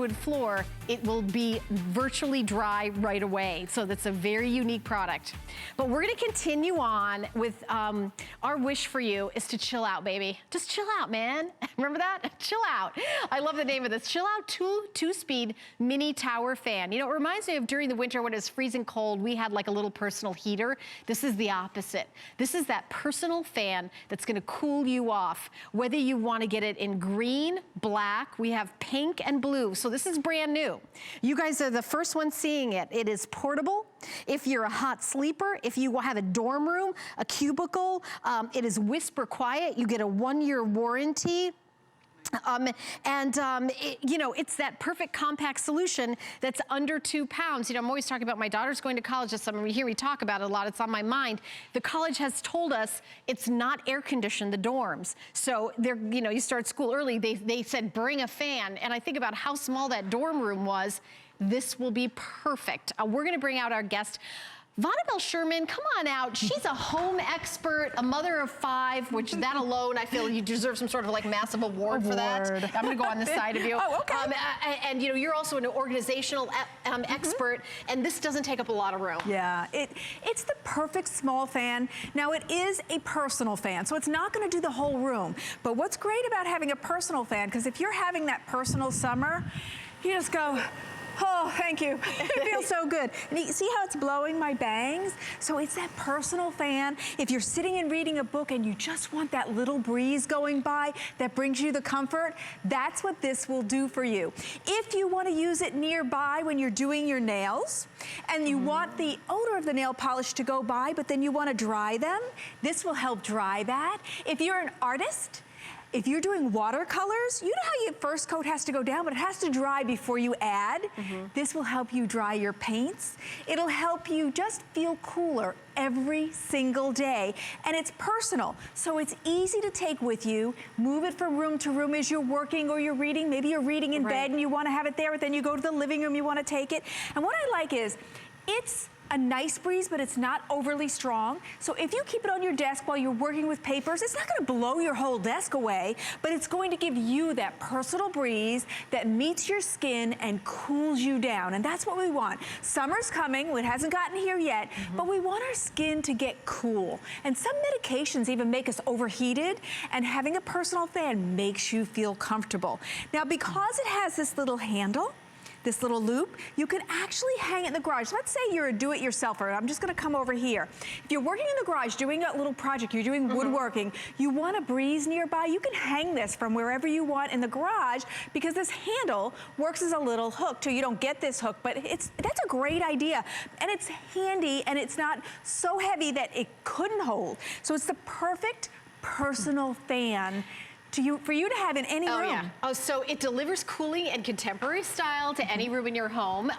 wood floor, it will be virtually dry right away. So that's a very unique product. But we're gonna continue on with our wish for you is to chill out, baby. Just chill out, man. Remember that? Chill out. I love the name of this. Chillout 2Speed Mini Tower Fan. You know, it reminds me of during the winter when it was freezing cold, we had like a little personal heater. This is the opposite. This is that personal fan that's gonna cool you off. Whether you wanna get it in green, black, we have pink and blue. So this is brand new. You guys are the first ones seeing it. It is portable. If you're a hot sleeper, if you have a dorm room, a cubicle, it is whisper quiet. You get a 1-year warranty. You know, it's that perfect compact solution that's under 2 pounds. You know, I'm always talking about my daughter's going to college this summer. You hear me talk about it a lot. It's on my mind. The college has told us it's not air conditioned, the dorms. So they're, you know, you start school early. They said bring a fan. And I think about how small that dorm room was. This will be perfect. We're going to bring out our guest. Vonabelle Sherman, come on out. She's a home expert, a mother of 5, which that alone, I feel you deserve some sort of like massive award for that. I'm gonna go on the side of you. Oh, okay. And you know, you're also an organizational expert, and this doesn't take up a lot of room. Yeah, it's the perfect small fan. Now it is a personal fan, so it's not gonna do the whole room. But what's great about having a personal fan, because if you're having that personal summer, you just go, oh, thank you. It feels so good. And you see how it's blowing my bangs? So it's that personal fan. If you're sitting and reading a book and you just want that little breeze going by that brings you the comfort, that's what this will do for you. If you want to use it nearby when you're doing your nails and you want the odor of the nail polish to go by, but then you want to dry them, this will help dry that. If you're an artist, if you're doing watercolors, you know how your first coat has to go down, but it has to dry before you add? This will help you dry your paints. It'll help you just feel cooler every single day. And it's personal, so it's easy to take with you. Move it from room to room as you're working or you're reading. Maybe you're reading in bed and you want to have it there, but then you go to the living room, you want to take it. And what I like is, it's a nice breeze, but it's not overly strong. So if you keep it on your desk while you're working with papers, it's not gonna blow your whole desk away, but it's going to give you that personal breeze that meets your skin and cools you down. And that's what we want. Summer's coming, it hasn't gotten here yet, but we want our skin to get cool. And some medications even make us overheated, and having a personal fan makes you feel comfortable. Now, because it has this little handle, this little loop, you can actually hang it in the garage. Let's say you're a do-it-yourselfer. I'm just gonna come over here. If you're working in the garage, doing a little project, you're doing woodworking, you want a breeze nearby, you can hang this from wherever you want in the garage, because this handle works as a little hook till you don't get this hook, but that's a great idea. And it's handy, and it's not so heavy that it couldn't hold. So it's the perfect personal fan for you to have in any room. Yeah. Oh, so it delivers cooling and contemporary style to any room in your home.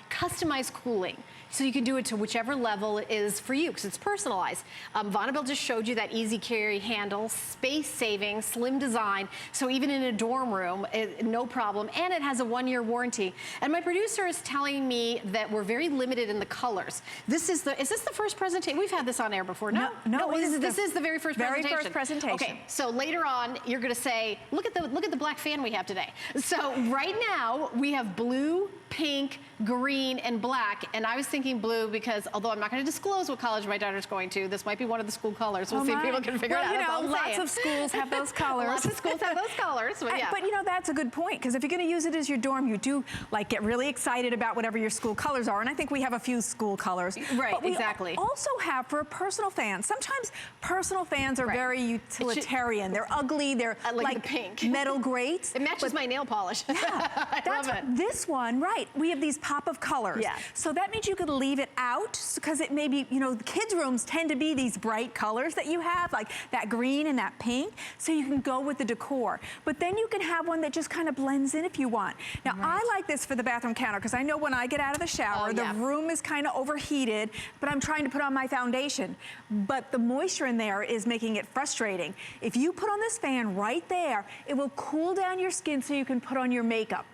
Customized cooling. So you can do it to whichever level it is for you, because it's personalized. Vonabelle just showed you that easy carry handle, space saving, slim design. So even in a dorm room, no problem. And it has a 1-year warranty. And my producer is telling me that we're very limited in the colors. Is this the first presentation? We've had this on air before. No, this is the very first presentation. Very first presentation. Okay, so later on, you're gonna say, look at the black fan we have today. So right now, we have blue, pink, green, and black. And I was thinking blue because, although I'm not going to disclose what college my daughter's going to, this might be one of the school colors. We'll see if people can figure it out. You know, lots of schools have those colors. Lots of schools have those colors, but yeah. But you know, that's a good point, because if you're going to use it as your dorm, you do like get really excited about whatever your school colors are. And I think we have a few school colors. Right, but we exactly. also have for a personal fan. Sometimes personal fans are very utilitarian. They're ugly. They're like the pink metal grates. It matches my nail polish. Yeah, I love it. This one, right? We have these pop of colors. Yeah. So that means you could leave it out, because it may be, you know, the kids' rooms tend to be these bright colors that you have, like that green and that pink, so you can go with the decor. But then you can have one that just kind of blends in if you want. Now, I like this for the bathroom counter, because I know when I get out of the shower, the room is kind of overheated, but I'm trying to put on my foundation. But the moisture in there is making it frustrating. If you put on this fan right there, it will cool down your skin so you can put on your makeup.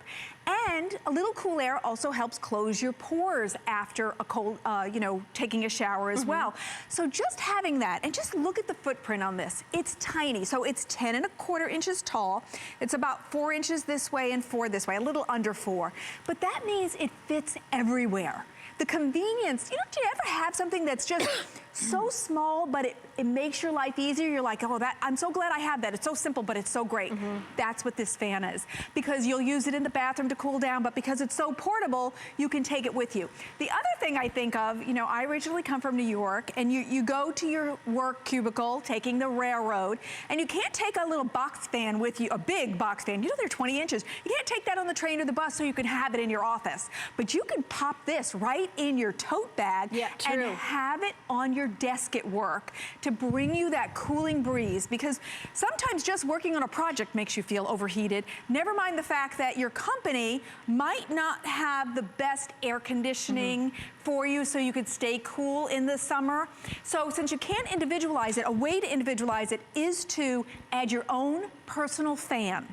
And a little cool air also helps close your pores after a cold, you know, taking a shower as well. So just having that, and just look at the footprint on this. It's tiny, so it's 10¼ inches tall. It's about 4 inches this way and 4 this way, a little under 4. But that means it fits everywhere. The convenience, you know, do you ever have something that's just so small, but it makes your life easier? You're like, oh, I'm so glad I have that. It's so simple, but it's so great. That's what this fan is. Because you'll use it in the bathroom to cool down, but because it's so portable, you can take it with you. The other thing I think of, you know, I originally come from New York, and you go to your work cubicle, taking the railroad, and you can't take a little box fan with you, a big box fan. You know, they're 20 inches. You can't take that on the train or the bus so you can have it in your office. But you can pop this right in your tote bag and have it on your desk at work to bring you that cooling breeze, because sometimes just working on a project makes you feel overheated. Never mind the fact that your company might not have the best air conditioning for you so you could stay cool in the summer. So since you can't individualize it, a way to individualize it is to add your own personal fan.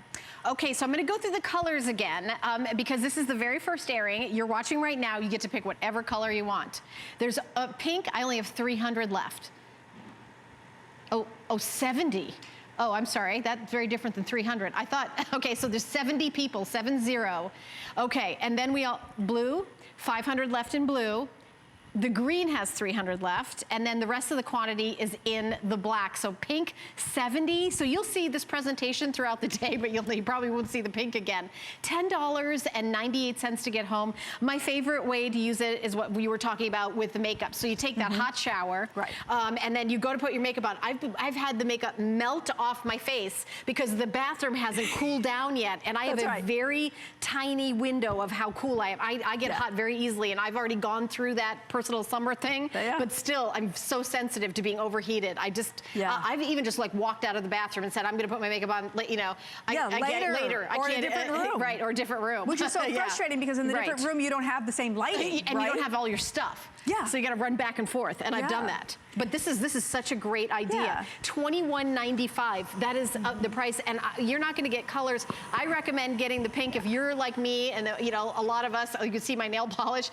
Okay, so I'm gonna go through the colors again because this is the very first airing. You're watching right now, you get to pick whatever color you want. There's a pink, I only have 300 left. Oh, 70. Oh, I'm sorry, that's very different than 300. I thought, okay, so there's 70 people, 70. Okay, and then blue, 500 left in blue. The green has 300 left, and then the rest of the quantity is in the black. So pink, 70. So you'll see this presentation throughout the day, but you probably won't see the pink again. $10.98 to get home. My favorite way to use it is what we were talking about with the makeup. So you take that hot shower, and then you go to put your makeup on. I've had the makeup melt off my face because the bathroom hasn't cooled down yet, and I have a very tiny window of how cool I am. I get hot very easily, and I've already gone through that personal summer thing, but still, I'm so sensitive to being overheated. I just, I've even just like walked out of the bathroom and said, I'm gonna put my makeup on, you know, later. Or a different room. Right, or a different room. Which is so frustrating because in the different room, you don't have the same lighting, and you don't have all your stuff. So you gotta run back and forth, and I've done that. But this is such a great idea. $21.95, that is the price, and you're not gonna get colors. I recommend getting the pink if you're like me, and you know, a lot of us, you can see my nail polish.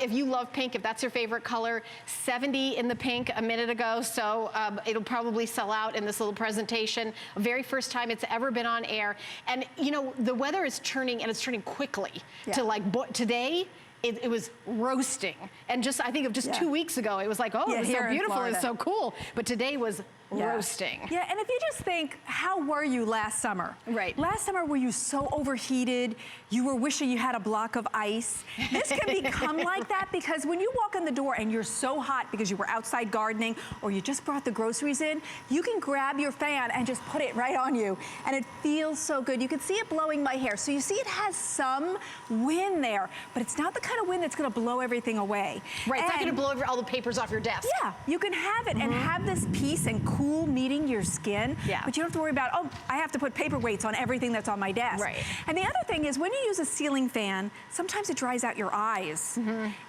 If you love pink, if that's your favorite color, 70 in the pink a minute ago, so it'll probably sell out in this little presentation. Very first time it's ever been on air. And you know, the weather is turning, and it's turning quickly to like, today, it was roasting. And just, I think of just 2 weeks ago, it was like, oh, it was so beautiful, it was so cool. But today was roasting. Yeah, and if you just think, how were you last summer? Last summer, were you so overheated, you were wishing you had a block of ice? This can become like that because when you walk in the door and you're so hot because you were outside gardening or you just brought the groceries in, you can grab your fan and just put it right on you. And it feels so good. You can see it blowing my hair. So you see it has some wind there, but it's not the kind of wind that's gonna blow everything away. It's not gonna blow all the papers off your desk. Yeah, you can have it and have this peace and cool meeting your skin, but you don't have to worry about, oh, I have to put paperweights on everything that's on my desk. And the other thing is when you use a ceiling fan, sometimes it dries out your eyes.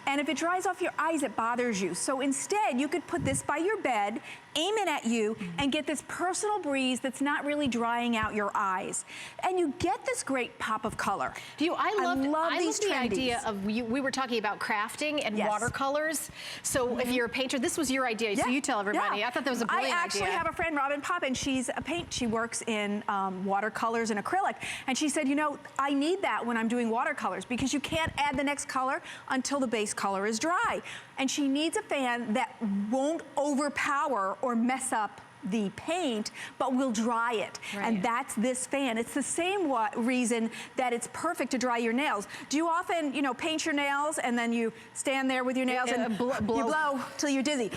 And if it dries off your eyes, it bothers you. So instead, you could put this by your bed, aim it at you, and get this personal breeze that's not really drying out your eyes. And you get this great pop of color. I love the idea of, we were talking about crafting and watercolors. So if you're a painter, this was your idea, so you tell everybody. I thought that was a brilliant idea. I actually have a friend, Robin Poppin, she's a she works in watercolors and acrylic. And she said, you know, I need that when I'm doing watercolors because you can't add the next color until the base color is dry. And she needs a fan that won't overpower or mess up the paint, but will dry it. And that's this fan. It's the same reason that it's perfect to dry your nails. Do you often, you know, paint your nails and then you stand there with your nails and you blow till you're dizzy?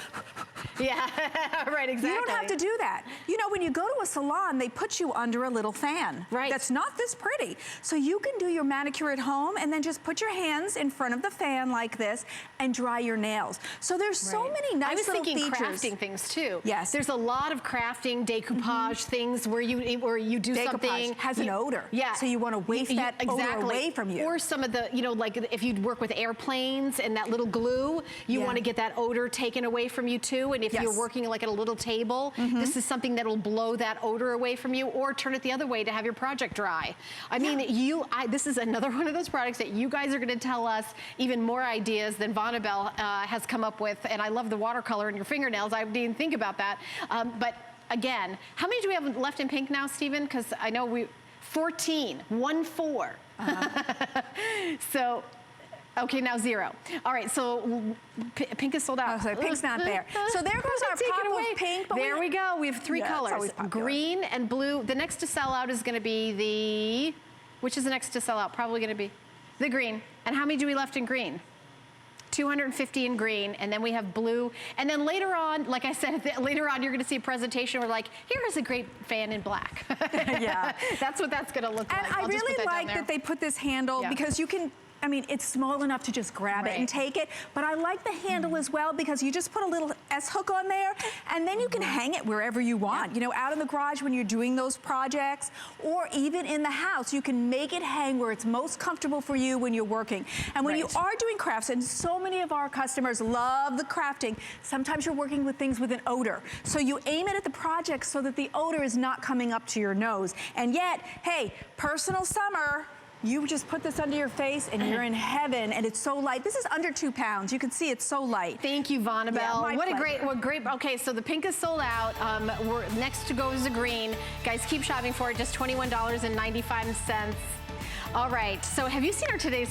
Exactly. You don't have to do that. You know, when you go to a salon, they put you under a little fan. That's not this pretty. So you can do your manicure at home and then just put your hands in front of the fan like this and dry your nails. So there's so many nice little features. I was thinking crafting things too. Yes. There's a lot of of crafting, decoupage things where you do Decoupage something. has an odor. Yeah. So you want to waft that odor away from you. Or some of the, like if you work with airplanes and that little glue, you want to get that odor taken away from you too. And if you're working like at a little table, this is something that'll blow that odor away from you, or turn it the other way to have your project dry. I mean, this is another one of those products that you guys are going to tell us even more ideas than Vonabelle has come up with. And I love the watercolor in your fingernails. I didn't even think about that. But again, how many do we have left in pink now, Stephen? Because I know 14, 1-4. So, okay, now 0. All right, so pink is sold out. Oh, so pink's not there. So there goes our pop of pink. But there we go. We have 3 colors, green and blue. The next to sell out is going to be which is the next to sell out? Probably going to be the green. And how many do we left in green? 250 in green, and then we have blue. And then later on, like I said, later on you're gonna see a presentation where like, here is a great fan in black. Yeah. That's what that's gonna look like. And I really like that they put this handle because you can, I mean, it's small enough to just grab it and take it, but I like the handle as well because you just put a little S-hook on there and then you can hang it wherever you want. You know, out in the garage when you're doing those projects, or even in the house, you can make it hang where it's most comfortable for you when you're working. And when you are doing crafts, and so many of our customers love the crafting, sometimes you're working with things with an odor. So you aim it at the project so that the odor is not coming up to your nose. And yet, hey, personal summer, you just put this under your face and you're in heaven, and it's so light. This is under 2 pounds. You can see it's so light. Thank you, Vonabelle. Yeah, what a great, okay, so the pink is sold out. Next to go is the green. Guys, keep shopping for it, just $21.95. All right, so have you seen our today's